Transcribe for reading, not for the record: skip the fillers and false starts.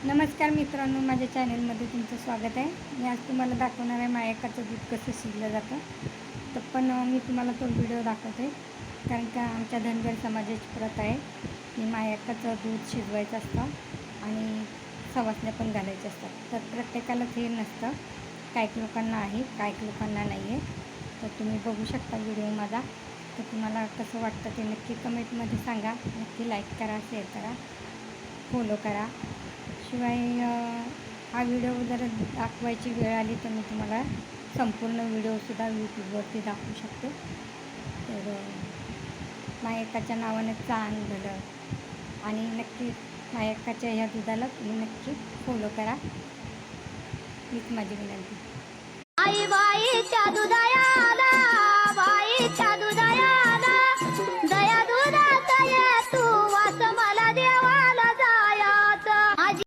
नमस्कार मित्रांनो, माझ्या चॅनलमध्ये तुमचं स्वागत आहे. मी आज तुम्हाला दाखवणार आहे मायक्काचं दूध कसं शिजलं जातं. पण मी तुम्हाला तो व्हिडिओ दाखवते कारण का आमच्या धनगर समाजाची प्रथा आहे की मायक्काचं दूध शिजवायचं असतं आणि सवासण्या पण घालायच्या असतात. तर प्रत्येकालाच हे नसतं, काही लोकांना आहे, काही लोकांना नाही आहे. तर तुम्ही बघू शकता व्हिडिओ माझा. तर तुम्हाला कसं वाटतं ते नक्की कमेंटमध्ये सांगा. नक्की लाईक करा, शेअर करा, फॉलो करा. शिवाय हा व्हिडिओ जर दाखवायची वेळ आली तर मी तुम्हाला संपूर्ण व्हिडिओसुद्धा यूट्यूबवरती दाखवू शकते. तर मायक्काच्या नावानं चांग झालं आणि नक्की मायक्काच्या ह्या दुधाला तुम्ही नक्की फॉलो करा, हीच माझी विनंती. आई बाईच्या दुधायाला बाईच्या